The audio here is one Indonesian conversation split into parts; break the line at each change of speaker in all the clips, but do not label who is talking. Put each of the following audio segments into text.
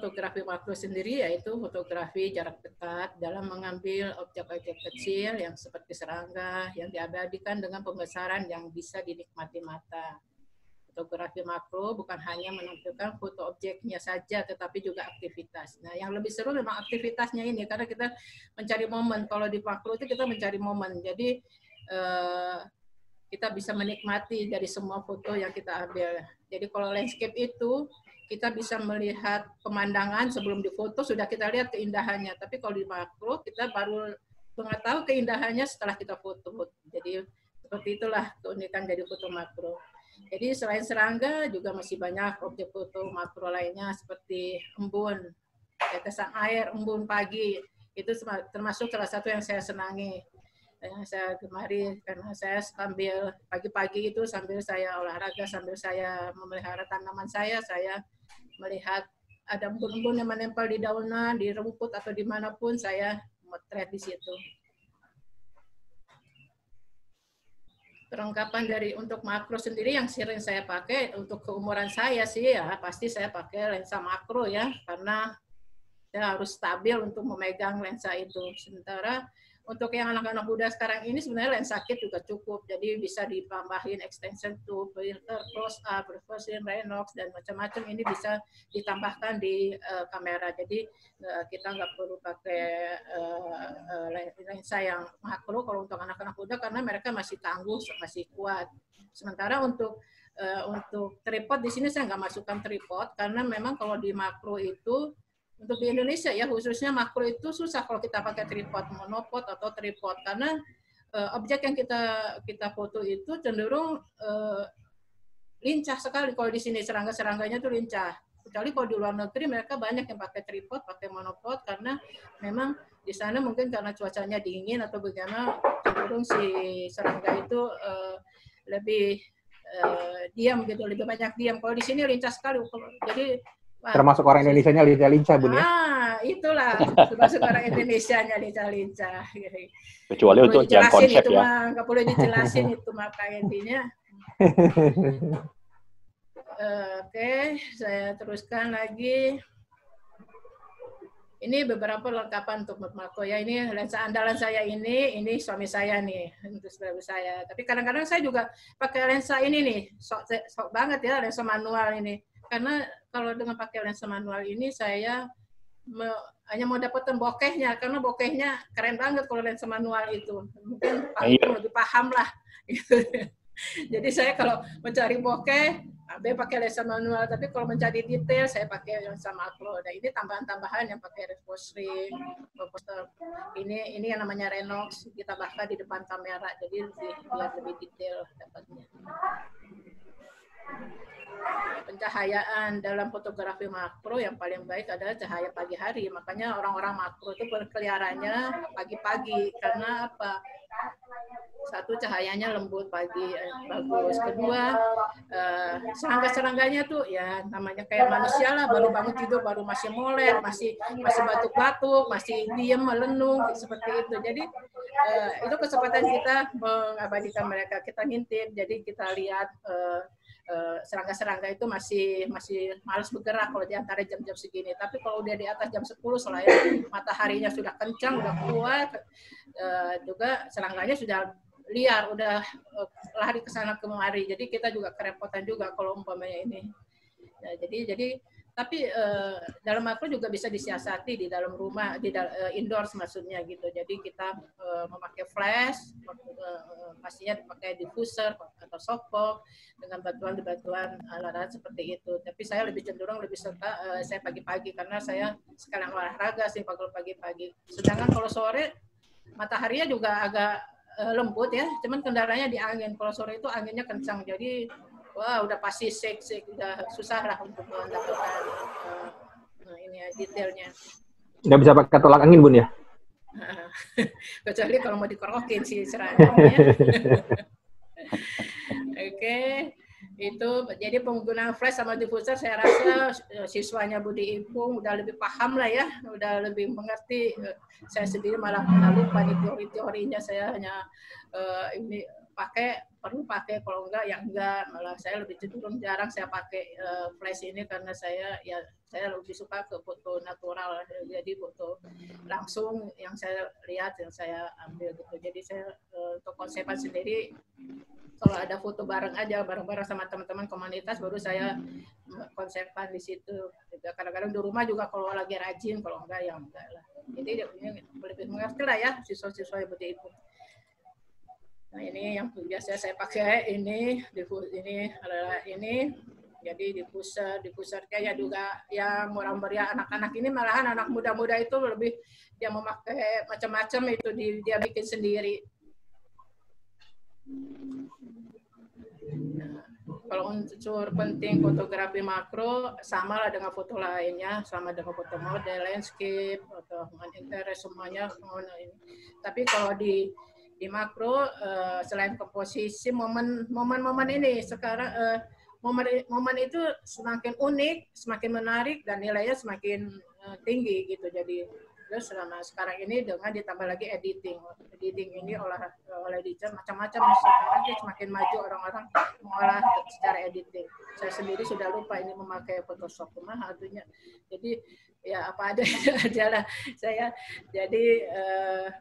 fotografi makro sendiri yaitu fotografi jarak dekat dalam mengambil objek-objek kecil yang seperti serangga yang diabadikan dengan pembesaran yang bisa dinikmati mata. Fotografi makro bukan hanya menampilkan foto objeknya saja, tetapi juga aktivitas. Nah, yang lebih seru memang aktivitasnya ini, karena kita mencari momen. Kalau di makro itu kita mencari momen. Jadi kita bisa menikmati dari semua foto yang kita ambil. Jadi kalau landscape itu kita bisa melihat pemandangan sebelum difoto, sudah kita lihat keindahannya. Tapi kalau di makro kita baru mengetahui keindahannya setelah kita foto. Jadi seperti itulah keunikan dari foto makro. Jadi selain serangga juga masih banyak objek foto makro lainnya seperti embun, tetesan air, embun pagi. Itu termasuk salah satu yang saya senangi, yang saya gemari, karena saya sambil pagi-pagi itu sambil saya olahraga, sambil saya memelihara tanaman saya melihat ada embun-embun yang menempel di daunan, di rumput atau dimanapun saya motret di situ. Perlengkapan dari untuk makro sendiri yang sering saya pakai untuk keumuran saya sih ya pasti saya pakai lensa makro ya, karena saya harus stabil untuk memegang lensa itu. Sementara untuk yang anak-anak muda sekarang ini sebenarnya lensa kit juga cukup, jadi bisa ditambahin extension tube, filter, close up, reversing, Renox dan macam-macam ini bisa ditambahkan di kamera. Jadi kita nggak perlu pakai lensa yang makro kalau untuk anak-anak muda karena mereka masih tangguh, masih kuat. Sementara untuk tripod di sini saya nggak masukkan tripod karena memang kalau di makro itu untuk di Indonesia ya khususnya makro itu susah kalau kita pakai tripod, monopod atau tripod karena objek yang kita foto itu cenderung lincah sekali. Kalau di sini serangga-serangganya tuh lincah. Kecuali kalau di luar negeri mereka banyak yang pakai tripod, pakai monopod karena memang di sana mungkin karena cuacanya dingin atau bagaimana cenderung si serangga itu lebih diam gitu, lebih banyak diam. Kalau di sini lincah sekali. Jadi
termasuk orang Indonesianya lincah-lincah, Bun ya?
Itulah termasuk orang Indonesianya lincah-lincah.
Kecuali untuk yang konsep
itu
ya.
Nggak boleh dijelasin itu maka intinya. Oke, saya teruskan lagi. Ini beberapa lengkapan untuk makro ya. Ini lensa andalan saya ini suami saya nih, untuk saudara saya. Tapi kadang-kadang saya juga pakai lensa ini nih, sok banget ya lensa manual ini. Karena kalau dengan pakai lensa manual ini saya hanya mau dapetin bokehnya, karena bokehnya keren banget kalau lensa manual itu. Mungkin Pak lebih paham lah. Gitu. Jadi saya kalau mencari bokeh, pakai lensa manual, tapi kalau mencari detail saya pakai lensa makro. Nah ini tambahan-tambahan yang pakai reverse ring, ini yang namanya Renox, ditambahkan di depan kamera, jadi biar lebih detail dapatnya. Pencahayaan dalam fotografi makro yang paling baik adalah cahaya pagi hari. Makanya orang-orang makro itu berkeliarannya pagi-pagi. Karena apa? Satu, cahayanya lembut pagi, bagus. Kedua, serangga-serangganya tuh ya namanya kayak manusia lah, baru bangun tidur, baru masih molet, masih batuk-batuk, masih diem, melenung, seperti itu. Jadi itu kesempatan kita mengabadikan mereka, kita ngintip, jadi kita lihat serangga-serangga itu masih malas bergerak kalau di antara jam-jam segini. Tapi kalau udah di atas jam 10 selain mataharinya sudah kencang, udah kuat, juga serangganya sudah liar, udah lari ke sana kemari. Jadi kita juga kerepotan juga kalau umpamanya ini. Nah, jadi tapi dalam makro juga bisa disiasati di dalam rumah, di indoors maksudnya gitu. Jadi kita memakai flash, pastinya dipakai diffuser atau softbox dengan batuan alat seperti itu. Tapi saya lebih cenderung suka saya pagi-pagi karena saya sekalian olahraga sih kalau pagi-pagi. Sedangkan kalau sore mataharinya juga agak lembut ya, cuman kendalanya di angin. Kalau sore itu anginnya kencang, jadi wah udah pasti shake, udah susah lah untuk mendapatkan ini ya, detailnya.
Nggak bisa pakai tolak angin, Bun ya?
Kecuali kalau mau dikerokin sih serangannya. Oke, itu jadi penggunaan flash sama diffuser saya rasa siswanya Budi Ipung udah lebih paham lah ya, udah lebih mengerti. Saya sendiri malah lupa di teori-teorinya, saya hanya ini perlu pakai, kalau enggak ya enggak. Malah saya lebih cenderung jarang saya pakai flash ini karena saya lebih suka ke foto natural, jadi foto langsung yang saya lihat, yang saya ambil gitu. Jadi saya untuk konsepan sendiri, kalau ada foto bareng sama teman-teman komunitas, baru saya konsepkan di situ. Kadang-kadang di rumah juga kalau lagi rajin, kalau enggak ya enggak lah. Jadi ini lebih mengerti lah ya siswa-siswa seperti itu. Nah ini yang biasa saya pakai, ini adalah ini. Jadi di pusarnya ya juga yang murah-meriah, anak-anak ini malahan anak muda-muda itu lebih dia memakai macam-macam itu dia bikin sendiri. Nah, kalau unsur penting fotografi makro sama lah dengan foto lainnya, sama dengan foto model, landscape atau interest semuanya. Tapi kalau di makro selain komposisi, momen-momen ini sekarang momen itu semakin unik, semakin menarik, dan nilainya semakin tinggi gitu. Jadi terus selama sekarang ini dengan ditambah lagi editing ini oleh editor macam-macam. Sekarang semakin maju orang-orang mengolah secara editing. Saya sendiri sudah lupa ini memakai Photoshop, cuma artinya jadi ya apa aja lah saya. Jadi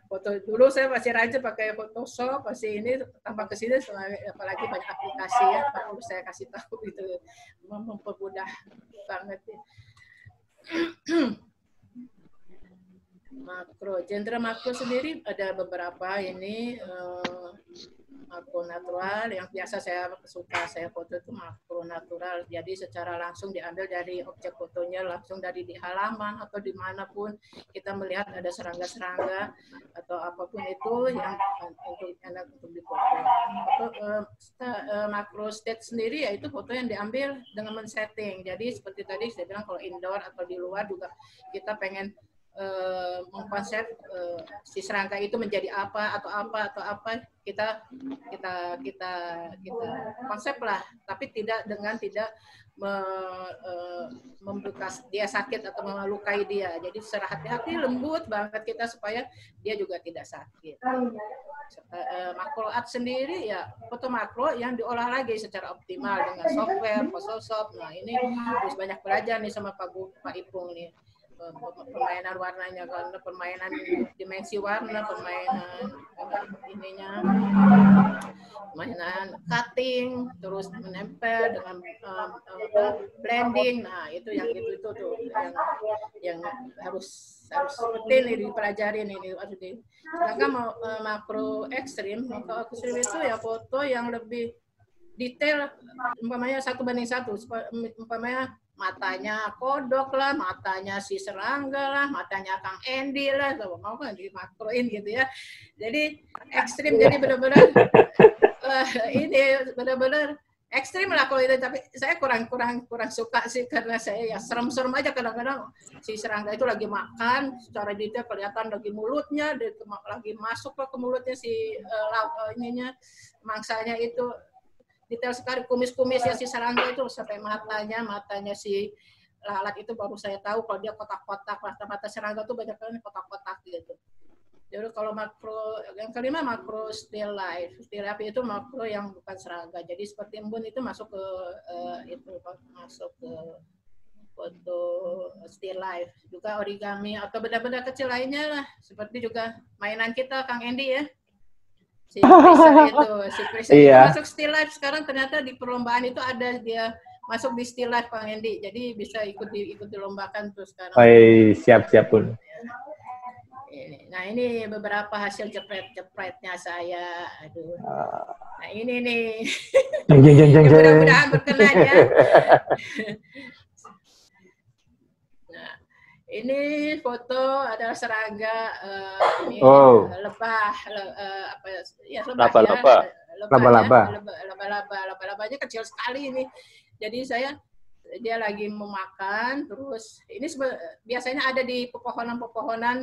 foto dulu saya masih rajin pakai Photoshop, masih ini tambah ke sini apalagi banyak aplikasi ya, perlu saya kasih tahu itu mempermudah banget ya. Makro, genre makro sendiri ada beberapa ini makro natural, yang biasa saya foto itu makro natural. Jadi secara langsung diambil dari objek fotonya, langsung dari di halaman atau dimanapun kita melihat ada serangga-serangga atau apapun itu yang enak untuk difoto. Makro state sendiri yaitu foto yang diambil dengan men-setting. Jadi seperti tadi saya bilang kalau indoor atau di luar juga kita pengen mengkonsep si serangga itu menjadi apa atau apa kita konsep lah, tapi tidak membekas dia sakit atau melukai dia. Jadi secara hati-hati, lembut banget kita supaya dia juga tidak sakit. Makro art sendiri ya foto makro yang diolah lagi secara optimal dengan software Photoshop. Nah ini harus banyak belajar nih sama Pak Ipung nih. Permainan warnanya, karena permainan dimensi warna, permainan permainan cutting, terus menempel dengan blending. Nah itu yang itu tuh yang harus rutin nih dipelajarin ini. Sedangkan makro ekstrim itu ya foto yang lebih detail, umpamanya 1:1, umpamanya matanya kodok lah, matanya si serangga lah, matanya Kang Endi lah, mau kan dimakroin gitu ya. Jadi ekstrim, jadi benar-benar ini benar-benar ekstrim lah kalau itu. Tapi saya kurang suka sih, karena saya ya serem-serem aja kadang-kadang si serangga itu lagi makan, secara detail kelihatan lagi mulutnya, lagi masuk ke mulutnya si mangsanya itu. Detail sekali kumis-kumisnya si serangga itu sampai matanya si lalat itu baru saya tahu kalau dia kotak-kotak. Mata serangga tuh banyak kan kotak-kotak gitu. Jadi kalau makro yang kelima makro still life. Still life itu makro yang bukan serangga. Jadi seperti embun itu masuk ke foto still life. Juga origami atau benda-benda kecil lainnya lah. Seperti juga mainan kita Kang Endi ya. Si Prisa itu masuk still life sekarang, ternyata di perlombaan itu ada dia masuk di still life Kang Endi, jadi bisa ikut dilombakan tuh sekarang.
Siap pun.
Nah ini beberapa hasil jepretnya saya, aduh. Nah ini nih, mudah-mudahan berkenan ya. Ini foto adalah serangga laba-labanya kecil sekali ini. Jadi dia lagi memakan, terus ini biasanya ada di pepohonan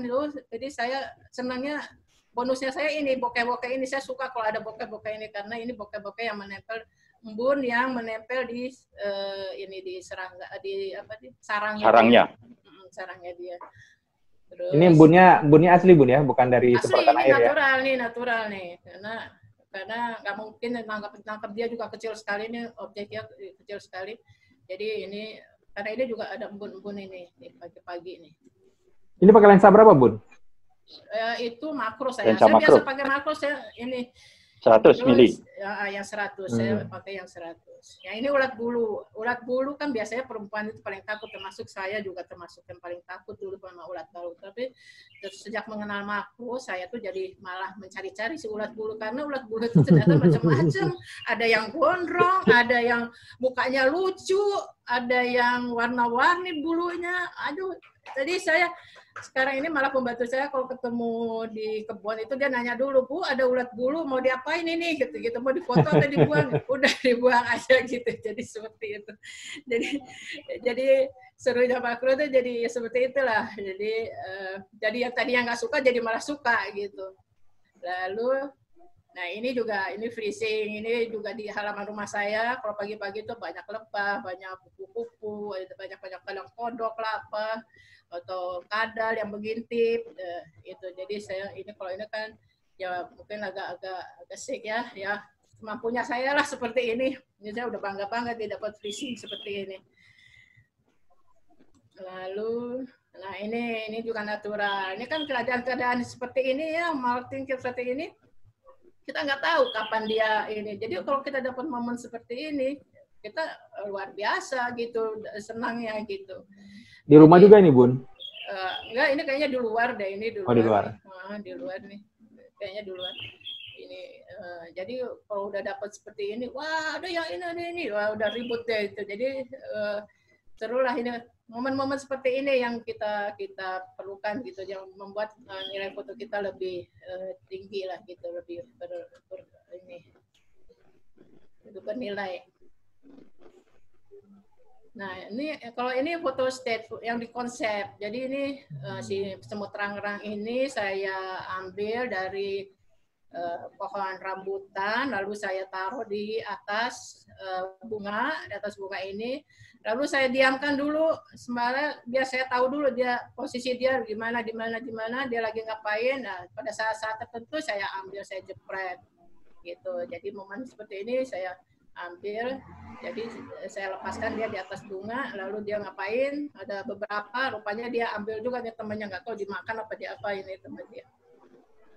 terus. Jadi saya senangnya bonusnya saya ini bokeh-bokeh ini, saya suka kalau ada bokeh-bokeh ini karena ini bokeh-bokeh yang menempel embun yang menempel di di serangga di sarangnya dia. Terus,
ini embunnya asli Bun ya, bukan dari seperti air
natural
ya?
Natural nih, karena karena nggak mungkin nangkap dia juga kecil sekali, ini objeknya kecil sekali. Jadi ini karena ini juga ada embun-embun ini pagi-pagi ini.
Ini pakai lensa berapa, Bun?
Itu makro saya.
Lensa
Saya
makro.
biasa pakai makro, saya ini
100 mili.
Ya, yang 100, saya pakai yang 100. Ya ini ulat bulu. Ulat bulu kan biasanya perempuan itu paling takut, termasuk saya juga termasuk yang paling takut dulu sama ulat bulu. Tapi sejak mengenal makro, saya tuh jadi malah mencari-cari si ulat bulu, karena ulat bulu itu ternyata macam-macam. Ada yang gondrong, ada yang mukanya lucu, ada yang warna-warni bulunya. Aduh, jadi saya sekarang ini malah pembantu saya kalau ketemu di kebun itu dia nanya dulu, Bu, ada ulat bulu mau diapain ini gitu-gitu, mau difoto atau dibuang? Udah dibuang aja gitu. Jadi seperti itu. Jadi serunya makro itu jadi seperti itulah. Jadi yang tadi yang nggak suka jadi malah suka gitu. Lalu nah ini juga, ini freezing, ini juga di halaman rumah saya. Kalau pagi-pagi itu banyak lebah, banyak kupu-kupu, banyak kadang kodok lah apa, atau kadal yang mengintip, itu. Jadi saya ini kalau ini kan ya mungkin agak sick ya semampunya saya lah seperti ini. Ini saya udah bangga banget dapat freezing seperti ini. Lalu, nah ini juga natural. Ini kan keadaan-keadaan seperti ini ya, melting seperti ini. Kita nggak tahu kapan dia ini. Jadi kalau kita dapat momen seperti ini, kita luar biasa gitu, senangnya gitu.
Di rumah juga ini, Bun?
Enggak, ini kayaknya di luar deh. Ini di luar.
Oh, di luar.
Di luar nih. Kayaknya di luar. Ini, jadi kalau udah dapat seperti ini, wah ada yang ini. Wah, udah ribut deh itu. Jadi seru lah ini. Momen-momen seperti ini yang kita perlukan gitu, yang membuat nilai foto kita lebih tinggi lah gitu, lebih bernilai. Nah ini kalau ini foto state yang di konsep, jadi ini si semut rang-rang ini saya ambil dari pohon rambutan, lalu saya taruh di atas bunga, ini. Lalu saya diamkan dulu, sebenarnya biar saya tahu dulu dia posisi dia di mana, dia lagi ngapain. Nah, pada saat-saat tertentu saya ambil, saya jepret gitu. Jadi momen seperti ini saya ambil, jadi saya lepaskan dia di atas bunga, lalu dia ngapain? Ada beberapa, rupanya dia ambil juga nih temannya, nggak tahu dimakan apa diapain ini teman dia.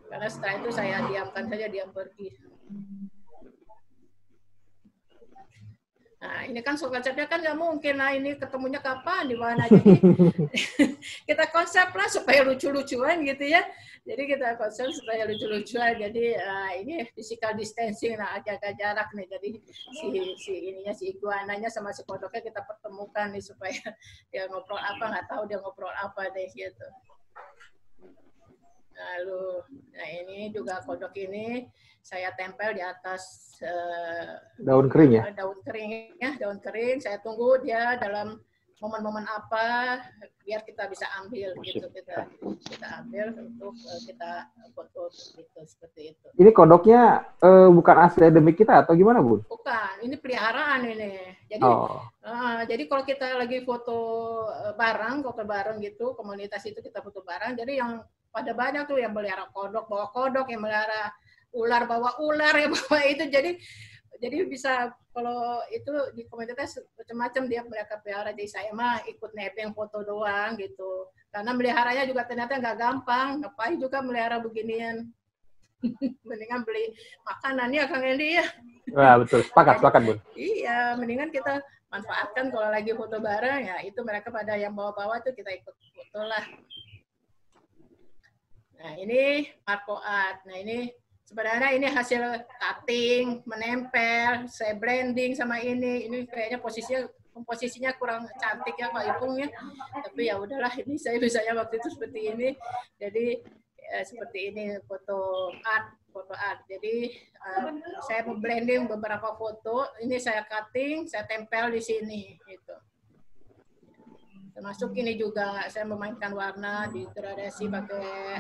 Karena setelah itu saya diamkan saja, dia pergi. Nah, ini kan konsepnya kan nggak mungkin. Nah, ini ketemunya kapan, di mana. Jadi kita konsep lah supaya lucu-lucuan gitu ya. Jadi kita konsep supaya lucu-lucuan. Jadi ini physical distancing, nah jaga jarak nih. Jadi si iguananya sama si kodoknya kita pertemukan nih supaya dia ngobrol apa, nggak tahu dia ngobrol apa deh gitu. Lalu, nah ini juga kodok ini saya tempel di atas
daun kering ya?
Daun kering. Saya tunggu dia dalam momen-momen apa biar kita bisa ambil gitu, kita ambil untuk kita foto gitu, seperti itu.
Ini kodoknya bukan asli endemik kita atau gimana, Bun?
Bukan, ini peliharaan ini. Jadi jadi kalau kita lagi foto bareng gitu, komunitas itu kita foto bareng. Jadi yang pada banyak tuh yang melihara kodok, bawa kodok, yang melihara ular, bawa ular, yang bawa itu. Jadi bisa, kalau itu di komunitas macam-macam dia mereka pelihara. Jadi saya mah ikut nebeng foto doang gitu. Karena meliharanya juga ternyata nggak gampang. Ngapain juga melihara beginian. Mendingan beli makanannya Kang Endi ya.
Wah, betul. Sepakat, Bun.
Iya, mendingan kita manfaatkan kalau lagi foto bareng ya. Itu mereka pada yang bawa-bawa tuh kita ikut foto lah. Nah, ini Marco Art. Nah, ini sebenarnya ini hasil cutting, menempel, saya blending sama ini. Ini kayaknya komposisinya kurang cantik ya Pak Ipung ya. Tapi ya udahlah, ini saya bisanya waktu itu seperti ini. Jadi seperti ini foto art. Jadi saya blending beberapa foto. Ini saya cutting, saya tempel di sini gitu. Termasuk ini juga saya memainkan warna di gradasi pakai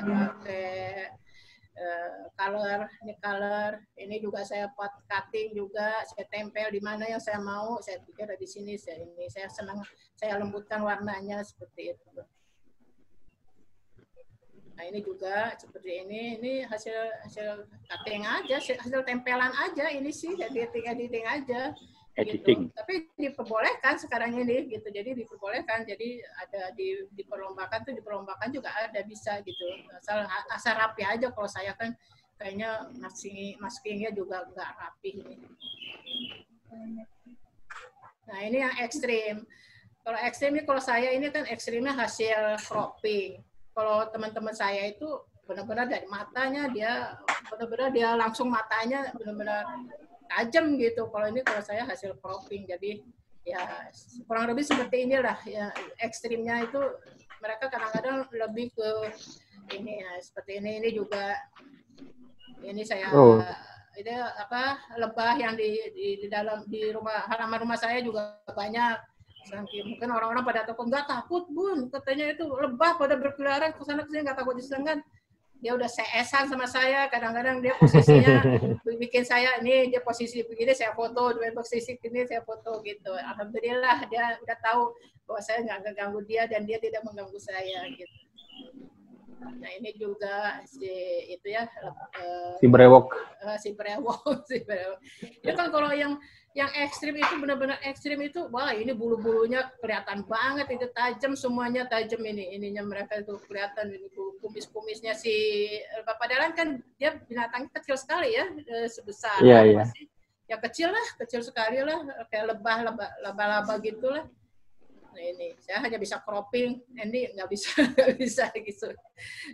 color. Ini juga saya pot cutting juga, saya tempel di mana yang saya mau. Saya pikir di sini saya senang, saya lembutkan warnanya seperti itu. Nah ini juga seperti ini hasil cutting aja, hasil tempelan aja ini sih, editing aja.
Editing.
Gitu. Tapi diperbolehkan sekarang ini gitu. Jadi diperbolehkan. Jadi ada diperlombakan juga ada bisa gitu. Asal rapi aja. Kalau saya kan kayaknya maskingnya juga nggak rapi ini. Nah, ini yang ekstrim. Kalau ekstrim ini kalau saya ini kan ekstrimnya hasil cropping. Kalau teman-teman saya itu benar-benar dari matanya dia langsung matanya benar-benar tajam gitu. Kalau ini kalau saya hasil cropping, jadi ya kurang lebih seperti inilah ya, ekstrimnya itu mereka kadang-kadang lebih ke ini ya, seperti ini juga ini saya ini apa lebah yang di dalam di halaman rumah saya juga banyak. Mungkin orang-orang pada takut, nggak takut Bun, katanya itu lebah pada berkeliaran ke sana kesini nggak takut diserang. Dia udah CS-an sama saya, kadang-kadang dia posisinya bikin saya, ini dia posisi begini, saya foto, dia posisi ini, saya foto gitu. Alhamdulillah dia udah tahu bahwa saya nggak mengganggu dia dan dia tidak mengganggu saya gitu. Nah ini juga itu ya
si brewok.
Itu kan kalau yang ekstrim itu benar-benar ekstrim itu, wah ini bulu-bulunya kelihatan banget, itu tajam, semuanya tajam ininya mereka itu kelihatan, ini kumis-kumisnya si padahal kan dia binatang kecil sekali ya, sebesar ya kecil sekali lah, kayak laba-laba gitulah. Nah ini saya hanya bisa cropping, ini nggak bisa gitu,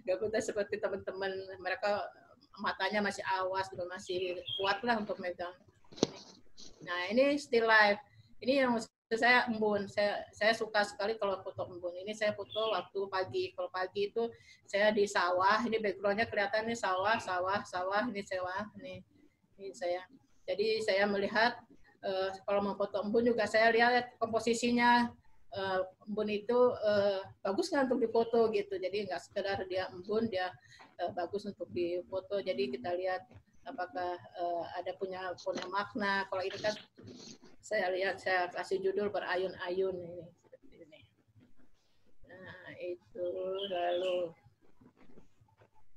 nggak bisa seperti teman-teman, mereka matanya masih awas, masih kuat lah untuk megang ini. Nah ini still life, ini yang saya embun, saya suka sekali kalau foto embun. Ini saya foto waktu pagi. Kalau pagi itu saya di sawah, ini backgroundnya kelihatan nih sawah, ini sawah, ini saya. Jadi saya melihat kalau mau foto embun juga saya lihat komposisinya. Embun itu bagus kan untuk difoto gitu, jadi nggak sekedar dia embun, dia bagus untuk difoto. Jadi kita lihat apakah ada punya makna. Kalau ini kan saya lihat, saya kasih judul berayun-ayun ini seperti ini. Nah itu lalu,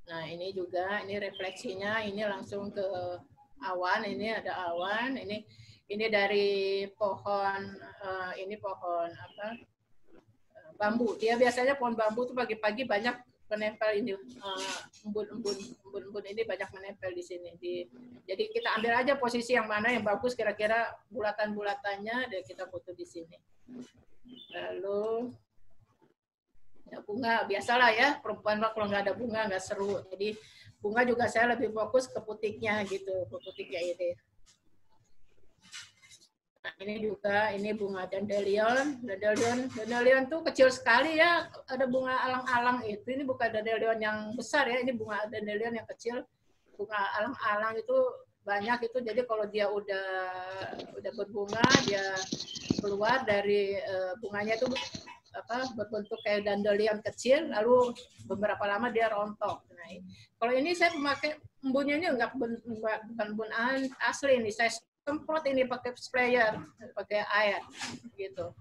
nah ini juga ini refleksinya, ini langsung ke awan, ini ada awan, ini dari pohon, ini pohon apa? Bambu. Dia biasanya pohon bambu tuh pagi-pagi banyak menempel ini, embun ini banyak menempel di sini. Jadi kita ambil aja posisi yang mana yang bagus, kira-kira bulatan-bulatannya, dan kita foto di sini. Lalu ya bunga, biasalah ya, perempuan mah kalau nggak ada bunga nggak seru. Jadi bunga juga saya lebih fokus ke putiknya gitu, ke putiknya ini. Nah, ini juga, ini bunga dandelion tuh kecil sekali ya, ada bunga alang-alang itu, ini bukan dandelion yang besar ya, ini bunga dandelion yang kecil, bunga alang-alang itu banyak itu. Jadi kalau dia udah berbunga, dia keluar dari bunganya itu apa berbentuk kayak dandelion kecil, lalu beberapa lama dia rontok. Nah, kalau ini saya memakai embunnya ini bukan embun asli, ini saya semprot ini pakai sprayer, pakai air gitu.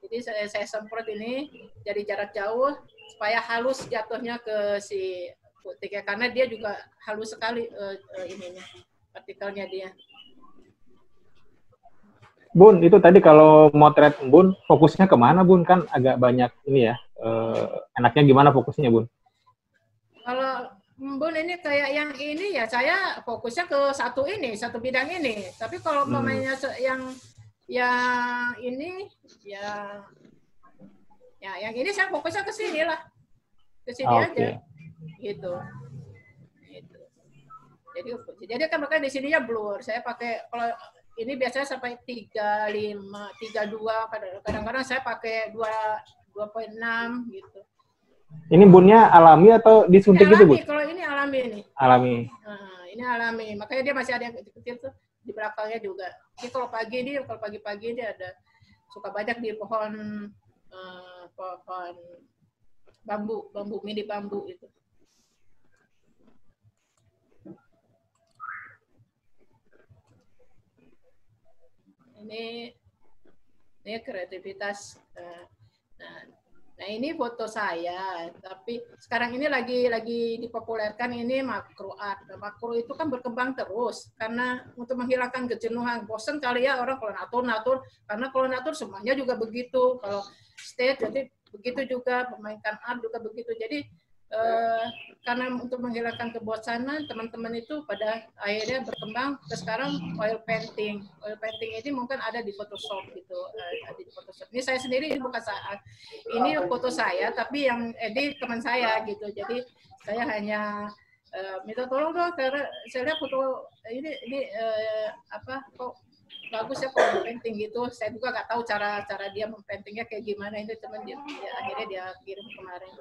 Jadi saya semprot ini dari jarak jauh supaya halus jatuhnya ke si putiknya, karena dia juga halus sekali ininya, partikelnya dia.
Bun, itu tadi kalau motret embun fokusnya kemana Bun? Kan agak banyak ini ya. Enaknya gimana fokusnya Bun?
Kalau embun ini kayak yang ini ya, saya fokusnya ke satu bidang ini. Tapi kalau pemainnya yang ini ya yang ini saya fokusnya ke sini lah, ke sini aja, gitu. Jadi kan makanya di sininya blur. Saya pakai, kalau ini biasanya sampai 35, 32, kadang-kadang saya pakai 2,6 gitu.
Ini bunnya alami atau disuntik gitu, Bu?
Kalau ini alami ini.
Alami.
Nah, ini alami. Makanya dia masih ada yang kecil-kecil tuh di belakangnya juga. Jadi kalau pagi-pagi dia ada suka banyak di pohon bambu mini bambu itu. Ini kreativitas. Nah, Nah ini foto saya, tapi sekarang ini lagi dipopulerkan ini makro art. Makro itu kan berkembang terus karena untuk menghilangkan kejenuhan, bosan kali ya orang kalau natur, karena kalau natur semuanya juga begitu. Kalau stage jadi begitu juga, memainkan art juga begitu. Jadi karena untuk menghilangkan kebosanan, teman-teman itu pada akhirnya berkembang ke sekarang oil painting. Oil painting ini mungkin ada di Photoshop gitu, ada di Photoshop. Ini saya sendiri, ini bukan saya, ini foto saya, tapi yang edit teman saya gitu. Jadi saya hanya minta tolong dong, karena saya lihat foto ini apa kok bagus ya kalau painting gitu. Saya juga nggak tahu cara dia mempaintingnya kayak gimana. Ini teman dia akhirnya dia kirim kemarin.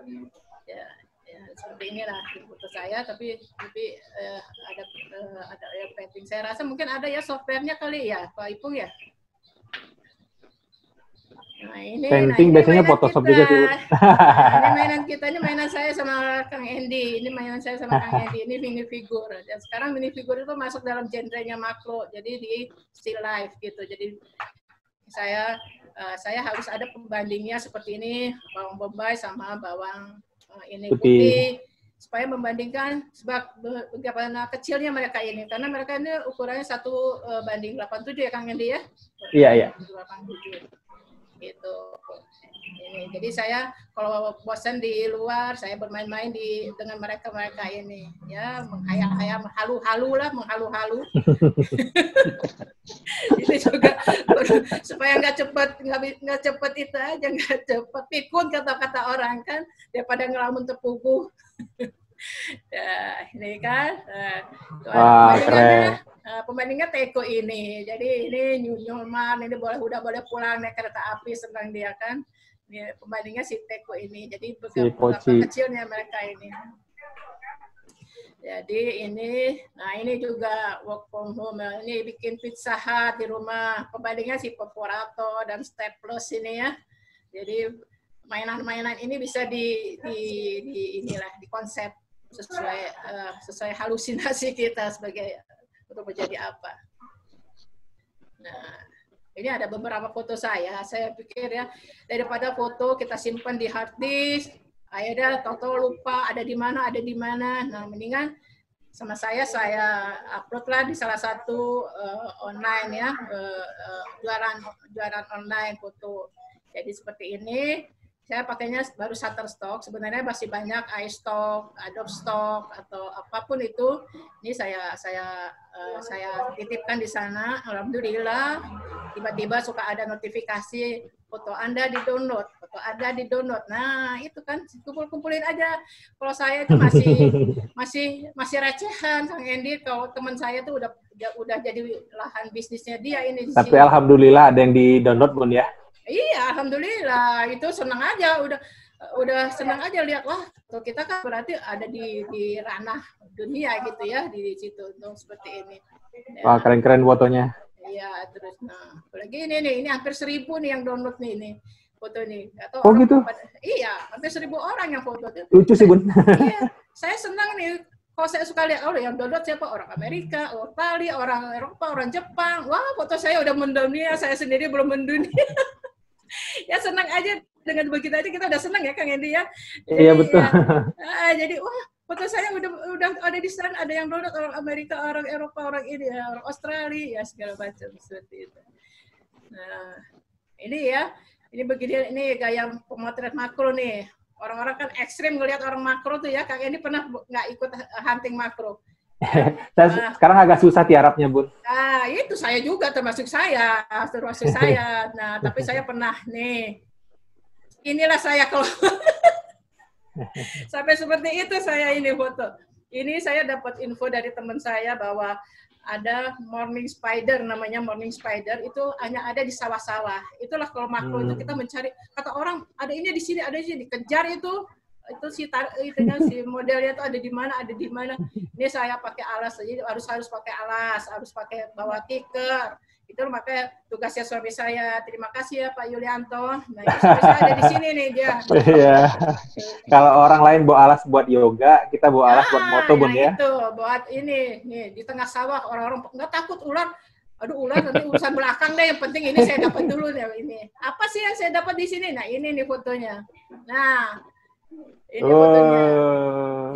Ya seperti inilah foto saya, tapi ada ya painting. Saya rasa mungkin ada ya softwarenya kali ya, Pak Ipung ya. Nah,
painting biasanya Photoshop juga sih.
Ini mainan kita, ini mainan saya sama Kang Endi. Ini mainan saya sama Kang Endi. Ini minifigur. Dan sekarang minifigur itu masuk dalam genrenya makro, jadi di still life gitu. Jadi saya harus ada pembandingnya seperti ini, bawang bombay sama bawang ini putih, supaya membandingkan bagaimana kecilnya mereka ini, karena mereka ini ukurannya 1:87 ya Kang Endi ya?
Iya.
1:87 gitu. Ini. Jadi saya kalau bosan di luar, saya bermain-main dengan mereka ini, ya menghayal-hayal, menghalu-halu. Itu juga supaya nggak cepet itu aja, nggak cepet pikun kata-kata orang kan, daripada ngelamun tepugu. Ya, ini kan. Pembandingnya Teko ini. Jadi ini Newman, ini udah boleh pulang naik kereta api, senang dia kan. Ini pembandingnya si Teko ini. Jadi beberapa kecilnya mereka ini. Jadi ini juga work from home. Ini bikin Pizza Hut di rumah. Pembandingnya si Perforator dan Staples ini ya. Jadi mainan-mainan ini bisa di konsep sesuai halusinasi kita sebagai untuk menjadi apa. Nah, ini ada beberapa foto saya. Saya pikir ya, daripada foto kita simpan di hard disk, akhirnya tahu-tahu lupa ada di mana. Nah, mendingan sama saya upload lah di salah satu online ya, jualan online foto. Jadi seperti ini. Saya pakainya baru Shutterstock, sebenarnya masih banyak iStock, Adobe Stock atau apapun itu. Ini saya titipkan di sana. Alhamdulillah, tiba-tiba suka ada notifikasi foto Anda di-download. Nah, itu kan kumpulin aja. Kalau saya itu masih recehan, Kang Endi. Kalau teman saya tuh udah jadi lahan bisnisnya dia ini.
Tapi alhamdulillah ada yang di-download, Bun ya.
Iya, alhamdulillah. Itu senang aja, udah senang aja lihat, wah, kita kan berarti ada di ranah dunia gitu ya, di situ untuk seperti ini. Ya.
Wah, keren-keren fotonya.
Iya, terus apalagi ini hampir 1.000 nih yang download nih foto ini.
Atau gitu?
Iya, hampir 1.000 orang yang foto.
Lucu sih, Bun.
Iya, saya senang nih. Kalau saya suka lihat, yang download siapa? Orang Amerika, Australia, orang Eropa, orang Jepang. Wah, foto saya udah mendunia, saya sendiri belum mendunia. Ya senang aja, dengan begitu aja kita udah senang ya Kang Endi ya.
Iya betul.
Ya, jadi wah foto saya udah ada di sana, ada yang download orang Amerika, orang Eropa, orang ini ya, orang Australia ya segala macam seperti itu. Nah ini ya, ini begini, ini gaya pemotret makro nih. Orang-orang kan ekstrim ngelihat orang makro tuh ya. Kang Endi pernah nggak ikut hunting makro?
Sekarang agak susah tiarapnya, Bun.
Nah, itu saya juga termasuk saya. Nah, tapi saya pernah nih. Inilah saya kalau sampai seperti itu saya ini foto. Ini saya dapat info dari teman saya bahwa ada morning spider, namanya morning spider, itu hanya ada di sawah-sawah. Itulah kalau makro itu kita mencari, kata orang ada ini di sini, ada di sini, dikejar itu si modelnya itu ada di mana. Ini saya pakai alas, jadi harus pakai alas, harus pakai bawa tikar. Itu makanya tugasnya suami saya. Terima kasih ya Pak Yulianto. Nah, itu suami saya ada di sini nih dia.
Iya. Kalau orang lain bawa alas buat yoga, kita bawa alas buat moto, Bun ya.
Itu buat ini nih di tengah sawah, orang-orang nggak takut ular. aduh ular nanti urusan belakang deh, yang penting ini saya dapat dulu nih ini. Apa sih yang saya dapat di sini? Nah ini nih fotonya. Nah ini fotonya.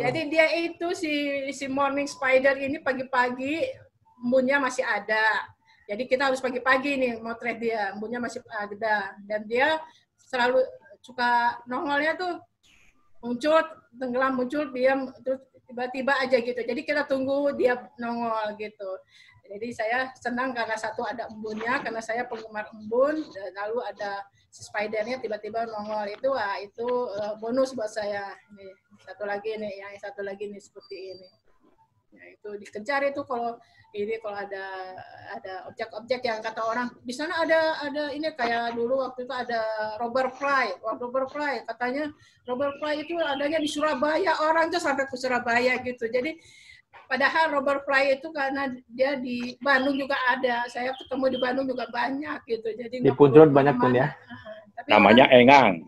Jadi dia itu si morning spider ini pagi-pagi embunnya masih ada. Jadi kita harus pagi-pagi nih motret dia, embunnya masih ada. Dan dia selalu suka nongolnya tuh muncul, tenggelam, muncul, diam, terus tiba-tiba aja gitu. Jadi kita tunggu dia nongol gitu. Jadi saya senang karena satu ada embunnya, karena saya penggemar embun, lalu ada si spidernya tiba-tiba nongol itu bonus buat saya. Nih, satu lagi nih, yang satu lagi nih seperti ini. Nah, itu dikejar itu kalau ada objek-objek yang kata orang di sana ada ini kayak dulu waktu itu ada robber fly katanya robber fly itu adanya di Surabaya, orang tuh sampai ke Surabaya gitu. Jadi padahal robber fly itu karena dia di Bandung juga ada, saya ketemu di Bandung juga banyak gitu. Jadi
di Punclut banyak pun ya.
Tapi
namanya engang.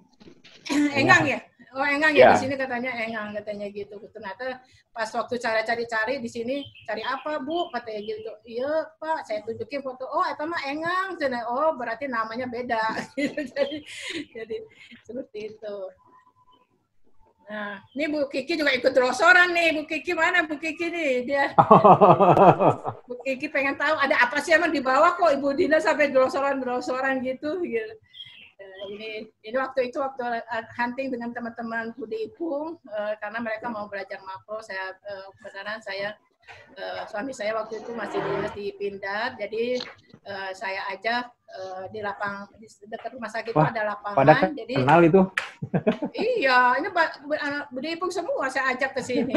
Engang ya. Oh engang ya, di sini katanya engang katanya gitu. Ternyata pas waktu cara cari-cari di sini cari apa Bu katanya gitu. Iya Pak, saya tunjukin foto. Oh itu mah engang. Oh berarti namanya beda. jadi seperti itu. Nah ini Bu Kiki juga ikut drosoran nih. Bu Kiki mana Bu Kiki nih dia. Bu Kiki pengen tahu ada apa sih emang di bawah kok Ibu Dina sampai drosoran gitu. Ini waktu hunting dengan teman-teman Budi Ipung karena mereka mau belajar makro. Kebenaran suami saya waktu itu masih di Pindad, jadi saya ajak di dekat rumah sakit itu ada lapangan.
Pada
jadi
kenal itu?
Iya, ini Budi Ipung semua saya ajak ke sini.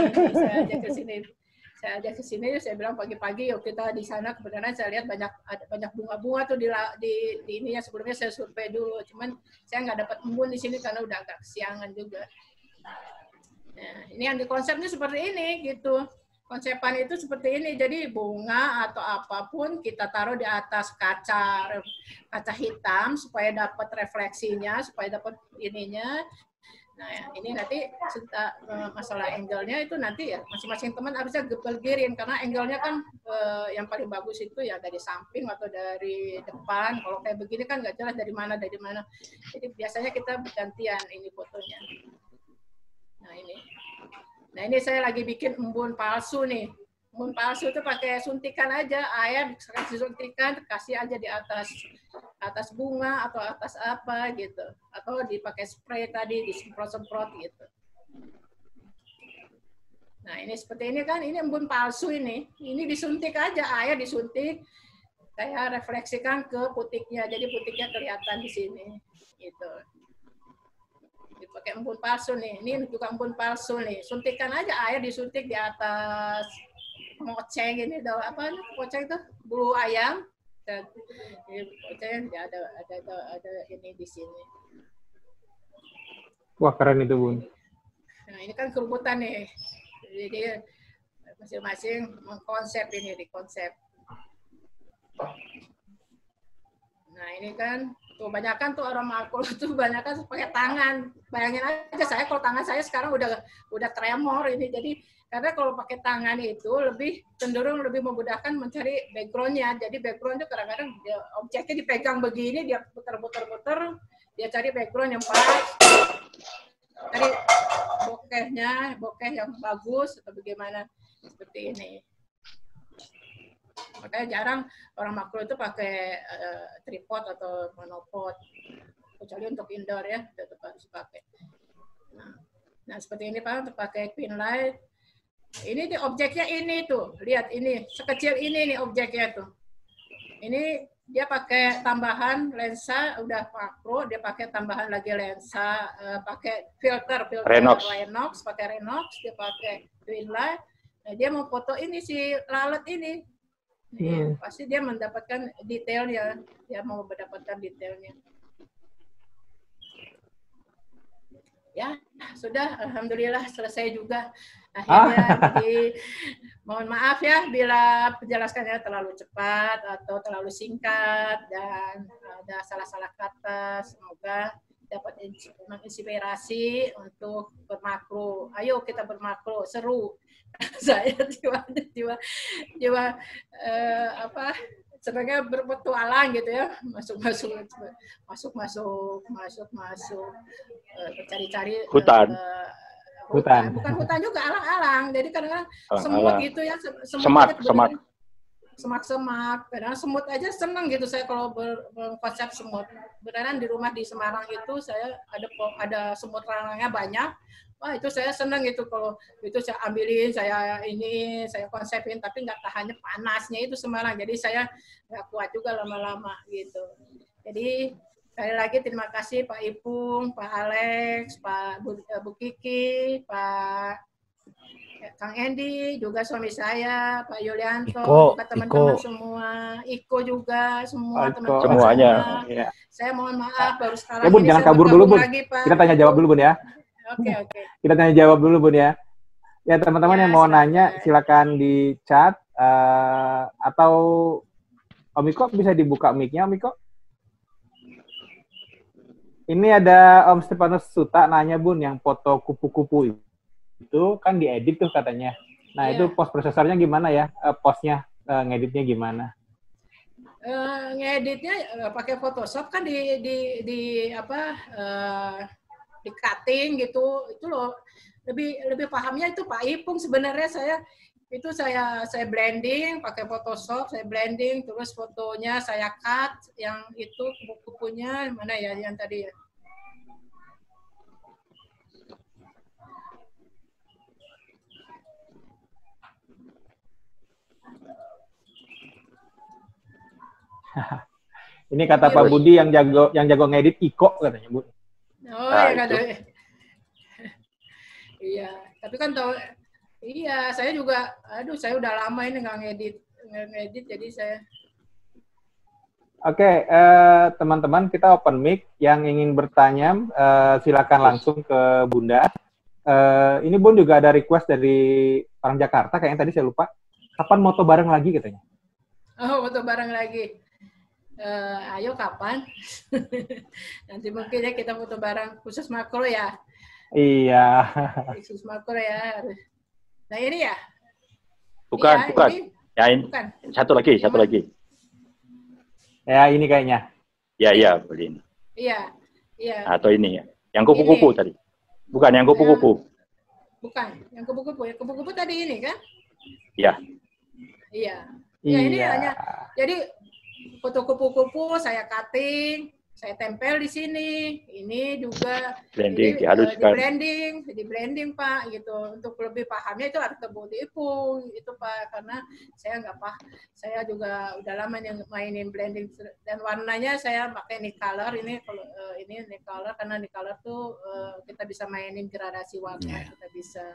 Saya ajak ke sini, saya bilang pagi-pagi yuk kita di sana. Kebenaran saya lihat ada banyak bunga-bunga tuh di ininya. Sebelumnya saya survei dulu, cuman saya nggak dapat embun di sini karena udah agak kesiangan juga. Nah, ini yang di konsepnya seperti ini gitu. Konsepan itu seperti ini. Jadi bunga atau apapun kita taruh di atas kaca hitam supaya dapat refleksinya, supaya dapat ininya. Nah, ini nanti masalah angle-nya itu nanti ya masing-masing teman harusnya bergiring karena angle-nya kan yang paling bagus itu ya dari samping atau dari depan. Kalau kayak begini kan nggak jelas dari mana. Jadi biasanya kita bergantian ini fotonya. Nah ini saya lagi bikin embun palsu nih. Embun palsu itu pakai suntikan aja, air disuntikan, kasih aja di atas bunga atau atas apa gitu, atau dipakai spray tadi disemprot gitu. Nah ini seperti ini kan, ini embun palsu ini disuntik aja, air disuntik, saya refleksikan ke putiknya, jadi putiknya kelihatan di sini gitu. Dipakai embun palsu nih, ini juga embun palsu nih, suntikan aja air disuntik di atas moceng ini, apa moceng itu bulu ayam. Ada ini di sini.
Wah keren itu Bun.
Nah ini kan kerubutan nih, jadi masing-masing mengkonsep ini di konsep. Nah ini kan kebanyakan tuh orang makul tuh kebanyakan pakai tangan. Bayangin aja saya kalau tangan saya sekarang udah tremor ini, jadi karena kalau pakai tangan itu cenderung lebih memudahkan mencari background-nya. Jadi background itu kadang-kadang objeknya dipegang begini, dia putar-putar, dia cari background yang pas, cari bokeh yang bagus atau bagaimana seperti ini. Makanya jarang orang makro itu pakai tripod atau monopod, kecuali untuk indoor ya, tetap harus pakai. Nah seperti ini Pak, untuk pakai pin light. Ini di objeknya ini tuh, lihat ini sekecil ini nih objeknya tuh. Ini dia pakai tambahan lensa, udah makro, dia pakai tambahan lagi lensa, pakai filter Renox, pakai Renox, dia pakai twin light. Nah, dia mau foto ini si lalat ini. Pasti dia mendapatkan detailnya, dia mau mendapatkan detailnya. Ya, sudah, alhamdulillah selesai juga. Akhirnya, jadi mohon maaf ya bila penjelasannya terlalu cepat atau terlalu singkat dan ada salah-salah kata. Semoga dapat menginspirasi untuk bermakro. Ayo kita bermakro, seru. Saya senangnya berpetualang gitu ya, masuk cari-cari
Hutan.
bukan hutan juga, alang-alang. Jadi kadang-kadang semut gitu ya, semak-semak, kadang semut aja seneng gitu saya kalau berkonsep semut. Beneran di rumah di Semarang itu saya ada semut ranangnya banyak. Wah itu saya seneng gitu, kalau itu saya ambilin, saya konsepin, tapi nggak tahannya panasnya itu Semarang, jadi saya nggak kuat juga lama-lama gitu. Jadi sekali lagi terima kasih Pak Ipung, Pak Alex, Pak Bu Kiki, Pak Kang Endi, juga suami saya, Pak Yulianto, juga teman-teman semua, Iko juga, semua teman-teman
semuanya.
Ya. Saya mohon maaf baru sekarang
ya, Bun,
ini
jangan
saya
kabur dulu, Bun.
lagi, Pak.
Kita tanya jawab dulu, Bun ya.
Oke.
Kita tanya jawab dulu, Bun ya. Ya, teman-teman yang mau nanya silakan di chat atau Om Iko bisa dibuka mic-nya, Om Iko. Ini ada Om Stefanus Suta nanya, Bun, yang foto kupu-kupu itu kan diedit tuh katanya. Nah, itu post prosesornya gimana ya? Postnya, ngeditnya gimana?
Ngeditnya pakai Photoshop kan di cutting gitu. Itu loh lebih pahamnya itu Pak Ipung sebenarnya. Saya blending pakai Photoshop, saya blending terus fotonya saya cut yang itu kupu-kupunya mana ya yang tadi ya.
Ini kata Pak Budi yang jago ngedit Iko katanya, Bu.
Oh, ya kata. Iya, tapi kan iya, saya juga saya udah lama ini nggak ngedit jadi saya.
Oke, teman-teman kita open mic, yang ingin bertanya silakan langsung ke Bunda. Ini Bun juga ada request dari orang Jakarta kayaknya tadi saya lupa. Kapan moto bareng lagi katanya? Oh,
moto bareng lagi. Ayo kapan? Nanti mungkin ya kita foto bareng khusus makro ya.
Iya.
Khusus makro ya. Nah ini ya.
Bukan. Ya ini. Bukan. Satu lagi. Ya ini kayaknya. Ya boleh.
Iya.
Atau ini ya. Yang kupu-kupu tadi. Bukan yang kupu-kupu.
Bukan. Yang kupu-kupu. Yang kupu-kupu tadi ini kan?
Iya.
Ya ini hanya. Jadi foto kupu-kupu saya cutting, saya tempel di sini. Ini juga
blending,
di blending Pak gitu. Untuk lebih pahamnya itu harus Bu Ipung itu Pak, karena saya nggak paham. Saya juga udah lama mainin blending dan warnanya saya pakai Nicolor ini. Kalau ini Nicolor karena Nicolor tuh kita bisa mainin gradasi warna, kita bisa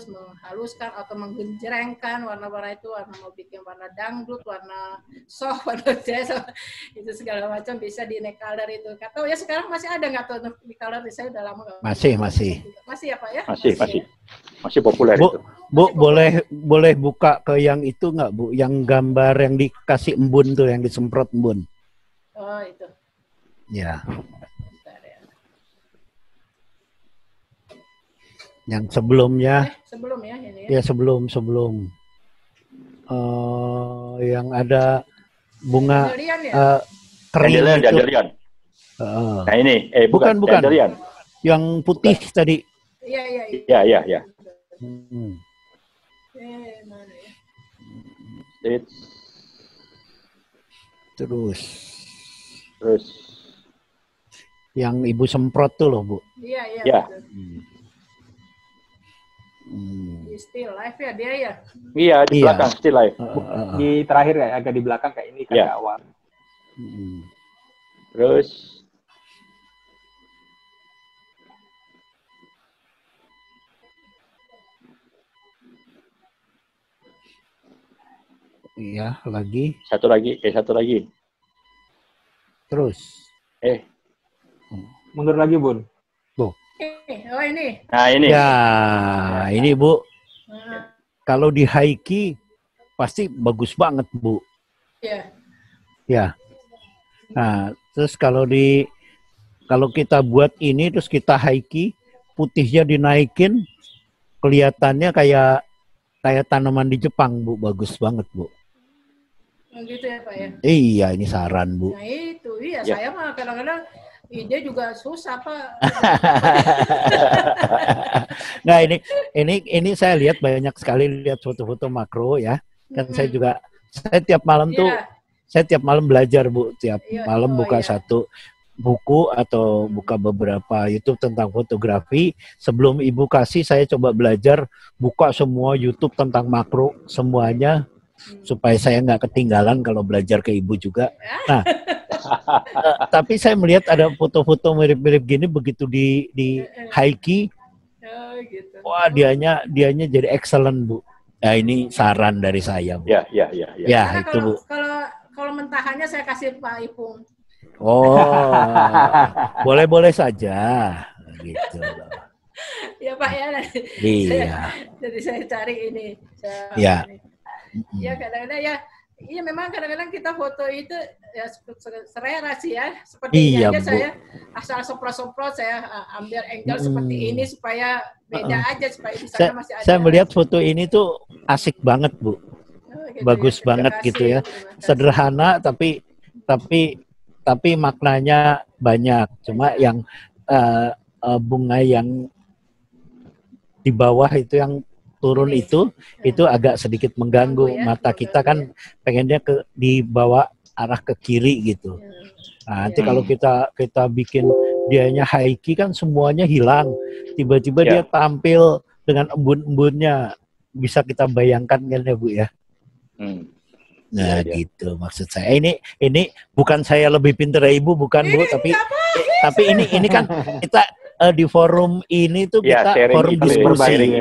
menghaluskan atau menggenjrengkan warna-warna itu, warna mau bikin warna dangdut, warna soft, warna jazz, itu segala macam bisa di Nicolor itu. Atau ya sekarang masih ada nggak tuh Nicolor? Saya udah lama nggak. Masih ya Pak ya?
Masih populer
Bu,
itu.
Bu boleh buka ke yang itu nggak Bu? Yang gambar yang dikasih embun tuh, yang disemprot embun.
Oh itu.
Ya. Yang sebelumnya,
sebelum ya ini ya.
Ya sebelum yang ada bunga kering.
Dandelion. Nah ini, bukan. Dandelion.
Yang putih bukan. Tadi.
Iya.
Terus. Yang Ibu semprot tuh loh, Bu.
Iya. Di still live ya dia ya?
Iya, di belakang still live.
Di terakhir kayak agak di belakang kayak ini kan awal.
Terus
iya, lagi.
Satu lagi.
Terus.
Mundur lagi, Bun.
Oh ini.
Nah ini.
Ya, ini Bu. Kalau di high key pasti bagus banget, Bu.
Iya.
Ya. Nah, terus kalau kita buat ini terus kita high key, putihnya dinaikin, kelihatannya kayak tanaman di Jepang, Bu. Bagus banget, Bu.
Gitu ya Pak ya.
Iya, ini saran Bu.
Nah itu, iya
Ya.
saya mah kadang-kadang ide juga susah Pak.
Nah ini saya lihat banyak sekali lihat foto-foto makro ya. Kan saya juga tiap malam tuh
Iya.
saya tiap malam belajar Bu, tiap
Iya.
malam
Oh,
buka
iya.
satu buku atau buka beberapa YouTube tentang fotografi. Sebelum Ibu kasih saya coba belajar buka semua YouTube tentang makro semuanya supaya saya nggak ketinggalan kalau belajar ke Ibu juga. Nah, tapi saya melihat ada foto-foto mirip-mirip gini begitu di Haiki.
Oh, gitu.
Wah, dianya jadi excellent, Bu. Nah, ini saran dari saya, Bu.
Ya.
Ya,
Karena
itu, Bu.
kalau mentahannya saya kasih Pak Ipung.
Oh, boleh-boleh saja. Gitu.
Ya Pak ya.
Iya.
Jadi saya cari ini.
Iya.
Ya kadang-kadang ya. Iya memang kadang-kadang kita foto itu ya selera sih ya. Seperti ini
Iya,
aja
Bu.
saya asal semprot-semprot saya ambil angle seperti ini supaya beda aja supaya di sana masih ada.
Saya melihat foto ini tuh asik banget, Bu.
Oh, gitu
Bagus
ya.
banget
Terima
gitu
kasih,
ya.
terima kasih.
Sederhana tapi maknanya banyak. Cuma yang bunga yang di bawah itu yang turun itu agak sedikit mengganggu
Ya,
mata kita kan pengennya dibawa arah ke kiri gitu. Nah, nanti kalau kita bikin dianya Haiki kan semuanya hilang. Tiba-tiba dia tampil dengan embun-embunnya. Bisa kita bayangkan kan ya Bu ya. Nah, gitu maksud saya. Ini bukan saya lebih pintar dari Ibu, bukan Bu, tapi ini kan kita di forum ini tuh kita forum diskusi.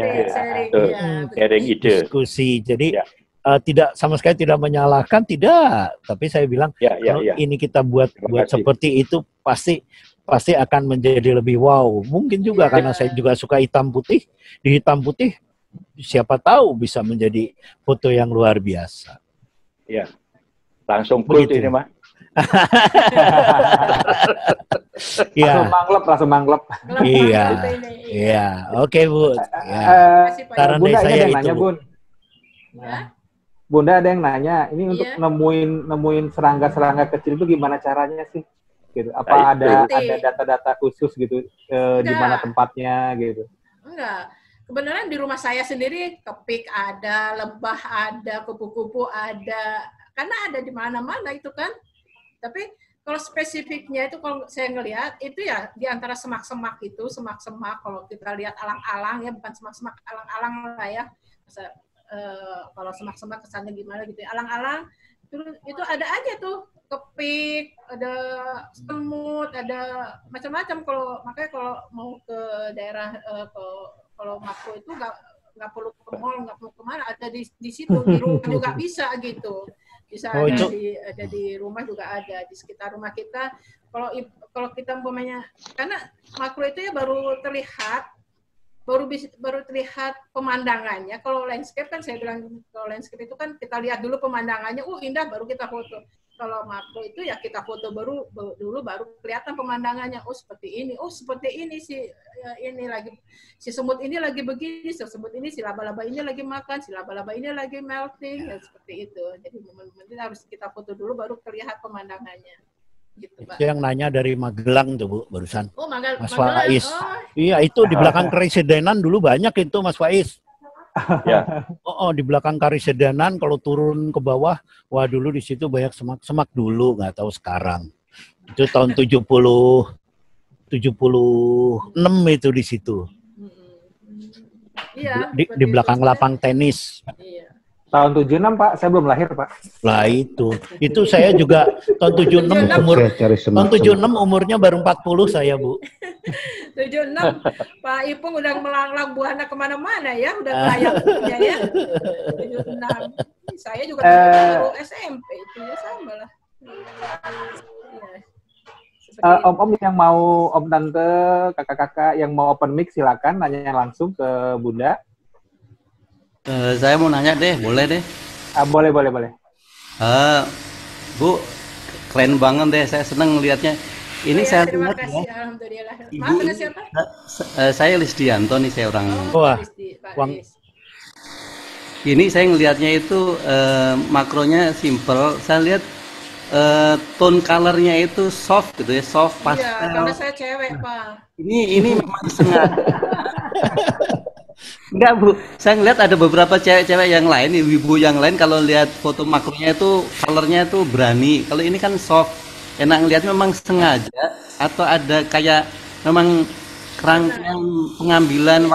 Sharing ide.
Diskusi. Jadi tidak sama sekali tidak menyalahkan, tidak. Tapi saya bilang kalau ini kita buat seperti itu pasti akan menjadi lebih wow. Mungkin juga karena saya juga suka hitam putih. Di hitam putih siapa tahu bisa menjadi foto yang luar biasa.
Ya. Langsung gold ini mah.
Langsung manglep.
Iya. Oke Bu. Saran
Bunda
saya
ada yang
itu.
nanya, Bun. Bunda ada yang nanya, ini untuk nemuin serangga-serangga kecil itu gimana caranya sih? Gitu. Apa ada data-data khusus gitu di mana tempatnya gitu?
Enggak. Kebenaran di rumah saya sendiri kepik ada, lebah ada, kupu-kupu ada. Karena ada di mana-mana itu kan. Tapi kalau spesifiknya itu kalau saya ngelihat itu ya di antara semak-semak itu, semak-semak kalau kita lihat alang-alang ya, bukan semak-semak, alang-alang lah ya. Kalau semak-semak kesannya gimana gitu ya. Alang-alang itu ada aja tuh kepik, ada semut, ada macam-macam. Makanya kalau mau ke daerah kalau makro itu nggak perlu ke mall, nggak perlu kemana, ada di situ di rumah juga bisa gitu. Bisa ada di rumah juga ada di sekitar rumah kita. Kalau kita umpamanya karena makro itu ya baru terlihat pemandangannya. Kalau landscape kan saya bilang kalau landscape itu kan kita lihat dulu pemandangannya, indah baru kita foto. Kalau makro itu ya kita foto baru kelihatan pemandangannya. Seperti ini sih ini lagi si semut ini lagi begini, si semut ini si laba-laba ini lagi makan, si laba-laba ini lagi melting, ya seperti itu. Jadi momen-momen harus kita foto dulu baru terlihat pemandangannya. Gitu, Pak.
Itu yang nanya dari Magelang tuh Bu barusan. Mas
Magelang.
Faiz. Iya itu di belakang Karisidenan dulu banyak itu Mas Faiz.
Ya.
Di belakang Karisidenan kalau turun ke bawah, wah dulu di situ banyak semak dulu, nggak tahu sekarang. Itu tahun 76 itu di situ.
Iya.
Di belakang lapang tenis.
Iya.
Tahun 76 Pak, saya belum lahir Pak.
Lah itu saya juga tahun 76 umurnya baru 40 saya Bu.
76 Pak Ipung udah melanglang buana kemana-mana ya, udah layak punya ya. 76 saya juga baru SMP itu ya sama lah.
Om yang mau, om tante, kakak-kakak yang mau open mic silakan nanya langsung ke Bunda.
Saya mau nanya deh, boleh deh?
Boleh.
Bu, keren banget deh, saya seneng lihatnya. Ini saya
terima
lihat
kasih,
ya.
alhamdulillah.
Ibu,
Maaf, siapa?
Saya Lisdianto nih, saya orang.
Wah,
Ini saya ngelihatnya itu makronya simple. Saya lihat tone colornya itu soft gitu ya, soft
Iya,
pastel.
karena saya cewek, Pak.
Ini memang sengaja. Enggak Bu, saya ngeliat ada beberapa cewek-cewek yang lain, ibu-ibu yang lain kalau lihat foto makronya itu colornya itu berani. Kalau ini kan soft, enak ngeliat memang sengaja atau ada kayak memang kerangkaian pengambilan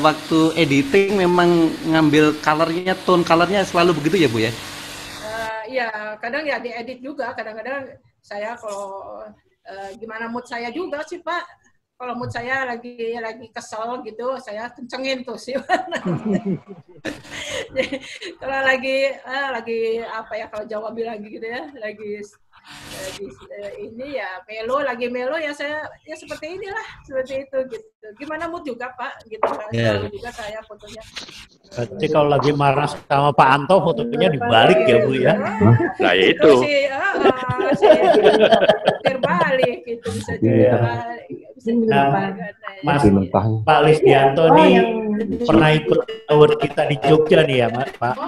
waktu editing memang ngambil colornya, tone colornya selalu begitu ya Bu ya?
Iya, kadang ya diedit juga. Kadang-kadang saya kalau gimana mood saya juga sih Pak. Kalau mood saya lagi kesel gitu, saya kencengin tuh sih. Kalau lagi apa ya, kalau Jawa bilang gitu ya, lagi ini ya lagi melo ya, saya ya seperti inilah, seperti itu gitu. Gimana mood juga Pak, gitu.
Yeah.
Juga saya fotonya.
Berarti kalau lagi marah sama Pak Anto, fotonya dibalik ya Bu ya?
Nah itu.
Terbalik gitu bisa juga.
Nah, Mas Pak Lisdianto nih pernah ikut award kita di Jogja nih ya Pak?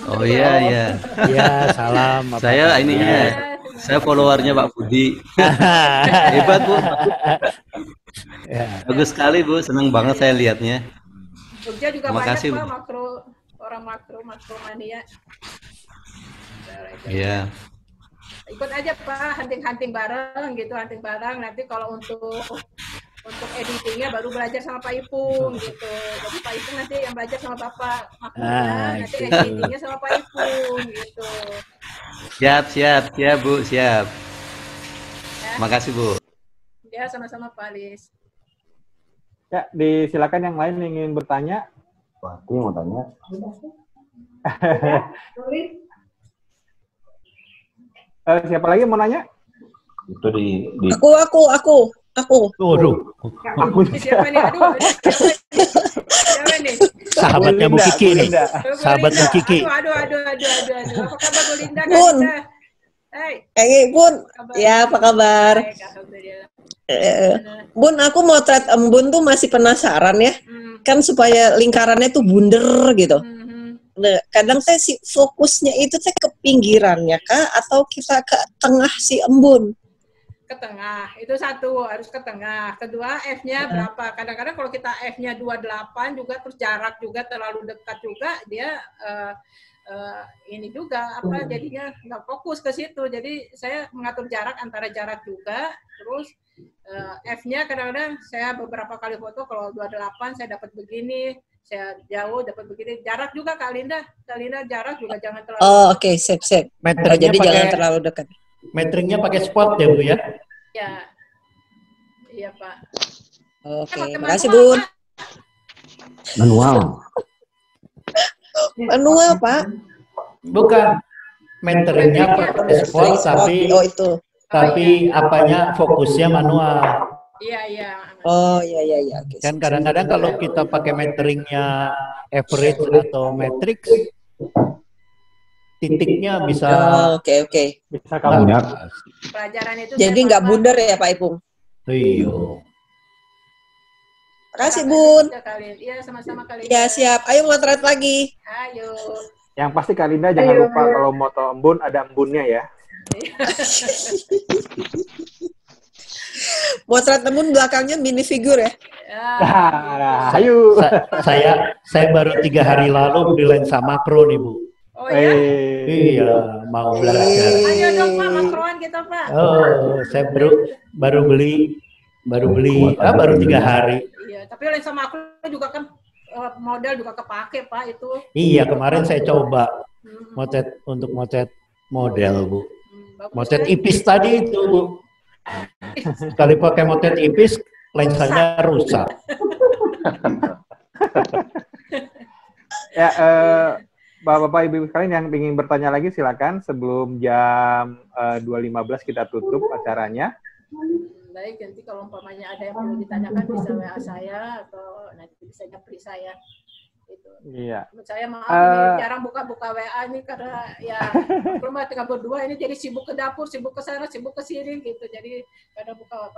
Oh iya iya.
Ya salam.
Saya ininya, saya followernya Pak Budi. Hebat Bu.
Ya.
Bagus sekali Bu, senang banget saya lihatnya.
Jogja juga
Terima
banyak
kasih,
Pak,
Bu.
orang makro mania.
Iya.
Ikut aja Pak, hunting bareng gitu, nanti kalau untuk editingnya baru belajar sama Pak Ipung gitu. Jadi Pak Ipung nanti yang belajar sama Bapak makronya, nanti editingnya sama Pak Ipung gitu.
Siap Bu, siap.
Ya.
Makasih Bu.
Ya, sama-sama Pak Lis.
Ya, disilakan yang lain ingin bertanya.
Wah, aku mau tanya.
Siapa lagi mau nanya?
Itu di
Aku.
Waduh,
Aku
Siapa nih? Aduh, siapa nih?
sahabatnya Bu Kiki nih.
Linda.
Sahabat Bu Kiki.
Aduh. Apa kabar Bu Linda?
Bun.
Hai.
Bun. Ya, apa kabar?
Baik, alhamdulillah.
Bun, aku mau thread embun tuh masih penasaran ya. Kan supaya lingkarannya tuh bunder gitu. Nah, kadang saya si fokusnya itu saya ke pinggirannya kah atau kita ke tengah si embun?
Ke tengah, itu satu, harus ke tengah. Kedua, F-nya berapa? Kadang-kadang kalau kita F-nya 28 juga, terus jarak juga terlalu dekat juga, dia ini juga apa jadinya nggak fokus ke situ. Jadi saya mengatur jarak antara jarak juga, terus F-nya kadang-kadang saya beberapa kali foto kalau 28 saya dapat begini, saya jauh dapat begini. Jarak juga Kak Linda jarak juga jangan terlalu.
Oh, oke, sip.
Metriknya
Jadi
pakai,
jangan terlalu dekat.
metriknya pakai spot ya Bu ya?
Ya. Iya, Pak.
Oke,
Pakai
makasih
manual,
Bun.
Pak.
Manual, Pak.
Bukan. Meteringnya pakai spot tapi apanya fokusnya manual.
Iya.
Oh, iya. Oke,
Kan
sip.
kadang-kadang kalau kita pakai meteringnya average atau matrix, titiknya bisa
Oke.
Bisa kamu.
Pelajaran itu
Jadi
saya
nggak
paham.
bundar ya Pak Ipung?
iyo.
Makasih Bun.
Iya, sama-sama kali.
Ya siap. Ayo mau thread lagi.
Ayo.
Yang pasti Kak Linda jangan lupa kalau moto embun ada embunnya ya.
Motret embun belakangnya mini figur ya.
Ayo.
Saya baru 3 hari lalu beli lensa makro nih Bu.
Oh ya.
Iya, mau belajar.
Ayo dong Pak, makroan kita Pak.
Oh, saya baru beli baru 3 hari.
Iya, tapi lensa makro juga kan model juga kepake Pak itu.
Iya, kemarin saya coba motret model Bu. Motret ipis tadi itu Bu. Sekali pakai motret ipis, lensanya rusak.
Ya, Bapak-bapak, Ibu sekalian yang ingin bertanya lagi silakan sebelum jam 2.15 kita tutup acaranya.
Baik, nanti kalau umpamanya ada yang perlu ditanyakan bisa WA saya atau nanti bisa nyapri saya. Gitu.
Iya.
Saya maaf ini jarang buka WA nih karena ya rumah tinggal berdua ini jadi sibuk ke dapur, sibuk ke sana, sibuk ke sini gitu. Jadi kadang buka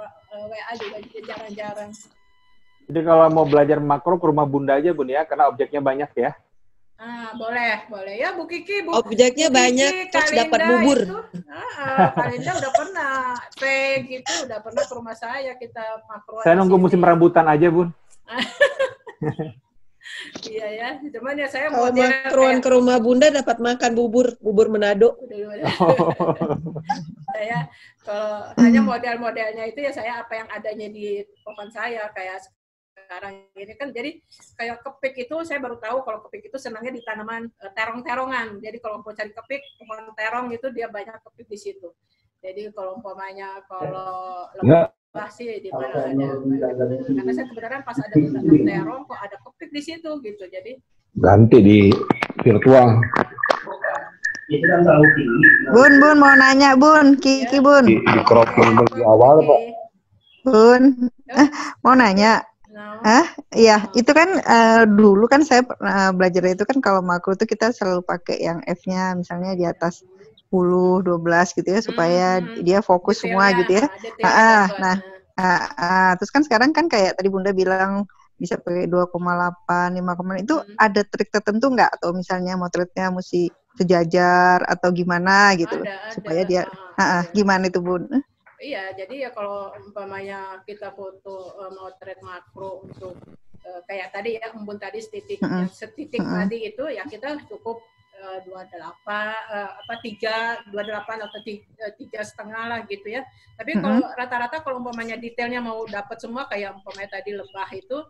WA juga jarang-jarang.
Jadi kalau mau belajar makro ke rumah Bunda aja Bun ya, karena objeknya banyak ya.
Boleh ya Bu Kiki,
Objeknya
Bu
banyak,
Kiki,
terus dapat
Kalinda
bubur.
itu, Kalinda udah pernah gitu, udah pernah ke rumah saya kita makro.
Saya nunggu musim rambutan aja Bun.
Iya ya, cuman ya saya
Kalau
model
makroan ke rumah Bunda dapat makan bubur Manado.
Saya kalau hanya model-modelnya itu ya saya apa yang adanya di papan saya kayak sekarang ini kan, jadi kayak kepik itu saya baru tahu kalau kepik itu senangnya di tanaman terong-terongan. Jadi kalau mau cari kepik, pohon terong itu dia banyak kepik di situ. Jadi kalau umpamanya kalau lebah sih di mana ada, karena saya kebetulan pas ada terong kok ada kepik di situ gitu. Jadi
ganti di virtual.
Bun mau nanya Bun, Kiki Bun.
Di crop di awal Pak.
Bun, mau nanya. Iya, itu kan dulu kan saya belajar itu kan kalau makro itu kita selalu pakai yang F-nya misalnya di atas 10, 12 gitu ya supaya dia fokus semua gitu ya. Terus kan sekarang kan kayak tadi Bunda bilang bisa pakai 2,8, 5, itu ada trik tertentu nggak? Atau misalnya motretnya mesti sejajar atau gimana gitu supaya dia gimana itu Bun?
Iya, jadi ya kalau umpamanya kita foto motret makro untuk kayak tadi ya embun tadi setitik tadi itu ya kita cukup 28 atau 3,5 lah gitu ya. Tapi kalau rata-rata kalau umpamanya detailnya mau dapat semua kayak umpamanya tadi lebah itu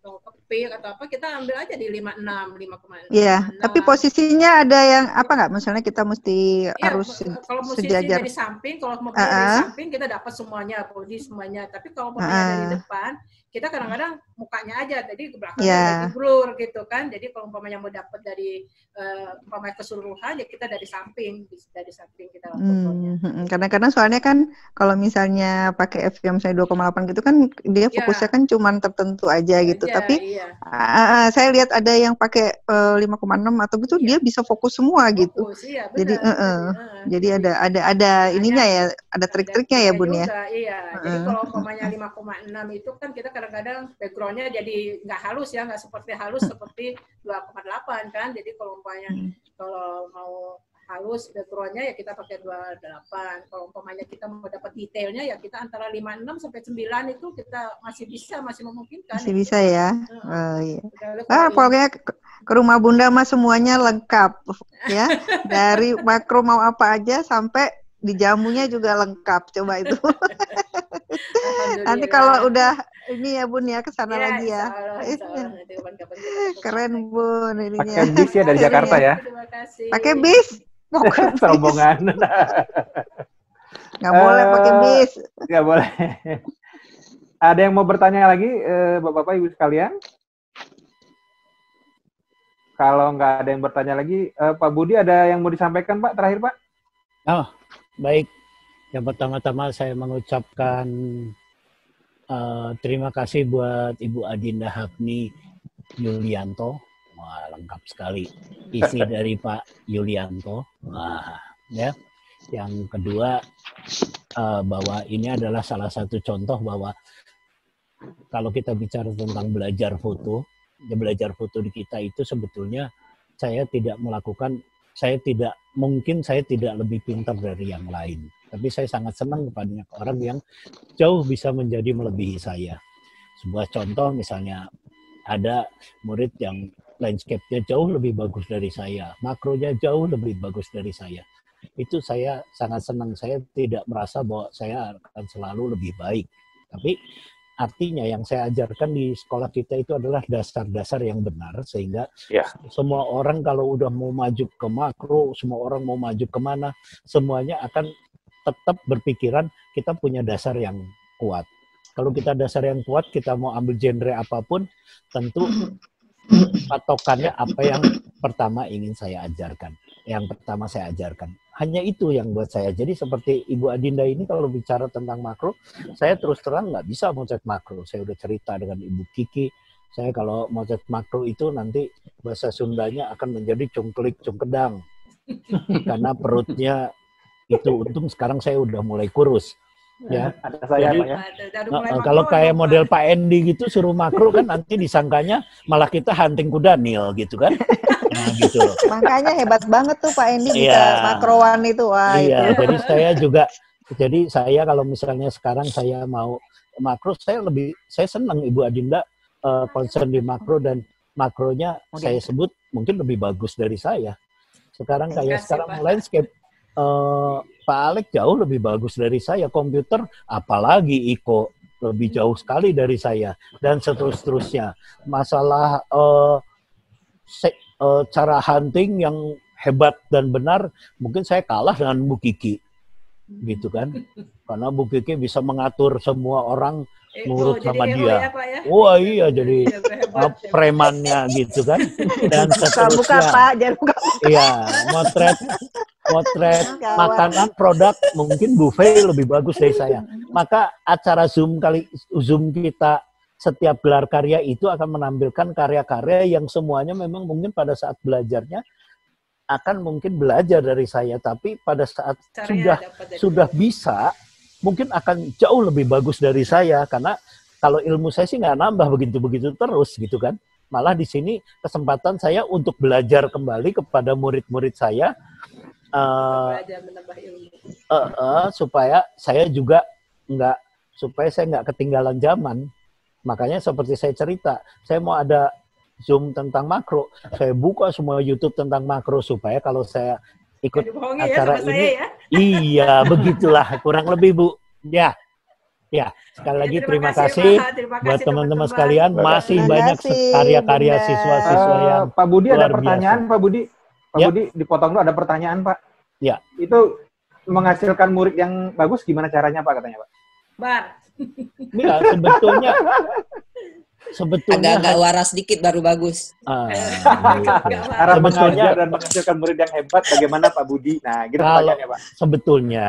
atau kepik atau apa kita ambil aja di 56, 5,6.
Iya, tapi posisinya ada yang apa nggak? Misalnya kita mesti harus
kalau
sejajar
dari samping, kalau mau dari samping kita dapat semuanya, body semuanya. Tapi kalau mau dari depan, kita kadang-kadang mukanya aja, jadi ke belakangnya lagi blur gitu kan. Jadi kalau umpamanya mau dapat dari umpamanya keseluruhan, ya kita dari samping kita fotonya.
Kadang-kadang soalnya kan kalau misalnya pakai f yang misalnya 2,8 gitu kan dia fokusnya kan cuma tertentu aja gitu. Tapi saya lihat ada yang pakai 5,6 atau gitu dia bisa fokus semua gitu.
Iya,
jadi ada ininya ya, ada trik-triknya ya Bun ya.
Iya. Jadi kalau umpamanya 5,6 itu kan kita kadang-kadang background-nya jadi nggak halus ya, nggak seperti halus seperti 2,8 kan. Jadi kalau umpamanya kalau mau halus background-nya ya kita pakai 28. Kalau umpamanya kita mau dapat detailnya ya kita antara 56 sampai 9 itu kita masih memungkinkan.
Masih bisa ya. Iya. Pokoknya ke rumah Bunda mah semuanya lengkap ya. Dari makro mau apa aja sampai di jamunya juga lengkap. Coba itu. Nanti kalau udah ini ya Bun ya kesana lagi ya. Keren Bun ininya.
Pakai bis ya dari Jakarta ya.
Pakai bis.
Rombongan.
Nggak boleh pakai bis.
Nggak boleh. Ada yang mau bertanya lagi, Bapak-Bapak, Ibu sekalian? Kalau nggak ada yang bertanya lagi, Pak Budi ada yang mau disampaikan Pak, terakhir Pak?
Oh, baik. Yang pertama-tama saya mengucapkan terima kasih buat Ibu Adinda Hapni Yulianto. Wah, lengkap sekali isi dari Pak Yulianto. Wah, ya. Yang kedua, bahwa ini adalah salah satu contoh bahwa kalau kita bicara tentang belajar foto di kita itu sebetulnya saya tidak lebih pintar dari yang lain. Tapi saya sangat senang kepada orang yang jauh bisa menjadi melebihi saya. Sebuah contoh misalnya ada murid yang landscape-nya jauh lebih bagus dari saya, makronya jauh lebih bagus dari saya. Itu saya sangat senang. Saya tidak merasa bahwa saya akan selalu lebih baik. Tapi artinya yang saya ajarkan di sekolah kita itu adalah dasar-dasar yang benar, sehingga semua orang kalau udah mau maju ke makro, semua orang mau maju kemana, semuanya akan tetap berpikiran kita punya dasar yang kuat. Kalau kita dasar yang kuat, kita mau ambil genre apapun, tentu patokannya apa yang pertama ingin saya ajarkan. Yang pertama saya ajarkan. Hanya itu yang buat saya. Jadi seperti Ibu Adinda ini kalau bicara tentang makro, saya terus terang nggak bisa motret makro. Saya udah cerita dengan Ibu Kiki, saya kalau motret makro itu nanti bahasa Sundanya akan menjadi cungklik cungkedang. Karena perutnya itu untung sekarang saya udah mulai kurus. Ya,
ada saya
jadi,
Pak ya.
Kalau kayak model Pak Endi gitu suruh makro kan nanti disangkanya malah kita hunting kudanil gitu kan. Nah, gitu loh.
Makanya hebat banget tuh Pak Endi bisa makroan itu. Wah,
iya,
itu.
jadi saya kalau misalnya sekarang saya mau makro, saya senang Ibu Adinda concern di makro, dan makronya saya sebut mungkin lebih bagus dari saya. Sekarang sekarang landscape Pak Alex jauh lebih bagus dari saya, komputer apalagi Iko lebih jauh sekali dari saya, dan seterusnya. Masalah cara hunting yang hebat dan benar, mungkin saya kalah dengan Bu Kiki, gitu kan? Karena Bu Kiki bisa mengatur semua orang nurut sama dia. Wah iya, jadi premannya gitu kan. Dan seterusnya.
Buka Pak, jangan buka.
Iya, motret makanan produk mungkin buffet lebih bagus dari saya. Maka acara Zoom kita setiap gelar karya itu akan menampilkan karya-karya yang semuanya memang mungkin pada saat belajarnya akan mungkin belajar dari saya, tapi pada saat sudah bisa mungkin akan jauh lebih bagus dari saya, karena kalau ilmu saya sih nggak nambah begitu-begitu terus gitu kan. Malah di sini kesempatan saya untuk belajar kembali kepada murid-murid saya, supaya saya juga nggak ketinggalan zaman. Makanya seperti saya cerita, saya mau ada Zoom tentang makro, saya buka semua YouTube tentang makro supaya kalau saya ikut acara ini, iya begitulah kurang lebih Bu. Ya, sekali lagi terima kasih buat teman-teman sekalian. Masih banyak karya-karya siswa-siswa yang
Pak Budi ada pertanyaan,
biasa.
Pak Budi. Budi dipotong dulu, ada pertanyaan Pak.
Ya.
Itu menghasilkan murid yang bagus gimana caranya Pak, katanya Pak?
Bar.
Ya, sebetulnya
agak waras dikit baru bagus.
Cara mengajar dan menghasilkan murid yang hebat bagaimana Pak Budi? Nah, gitu pertanyaannya Pak.
Sebetulnya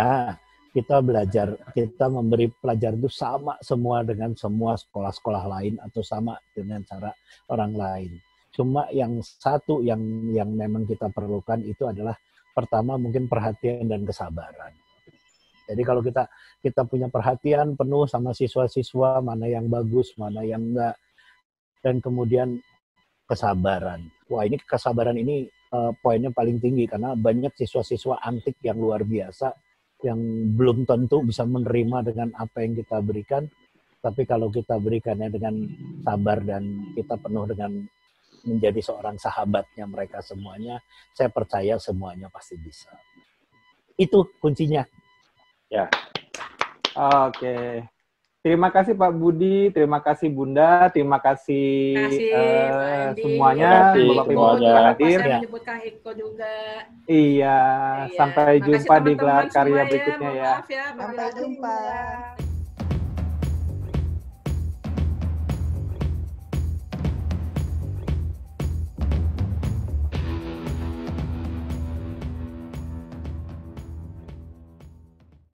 kita memberi pelajaran itu sama semua dengan semua sekolah-sekolah lain atau sama dengan cara orang lain. Cuma yang satu yang memang kita perlukan itu adalah pertama mungkin perhatian dan kesabaran. Jadi kalau kita punya perhatian penuh sama siswa-siswa, mana yang bagus, mana yang enggak, dan kemudian kesabaran. Wah, ini kesabaran ini poinnya paling tinggi karena banyak siswa-siswa antik yang luar biasa yang belum tentu bisa menerima dengan apa yang kita berikan. Tapi kalau kita berikannya dengan sabar dan kita penuh dengan menjadi seorang sahabatnya mereka semuanya, saya percaya semuanya pasti bisa. Itu kuncinya.
Ya.
Oke. Terima kasih Pak Budi, terima kasih Bunda, terima kasih semuanya, Bapak Ibu yang hadir.
Menyebutkan Iko juga.
Iya, sampai jumpa di gelar karya berikutnya ya.
Maaf ya,
sampai jumpa.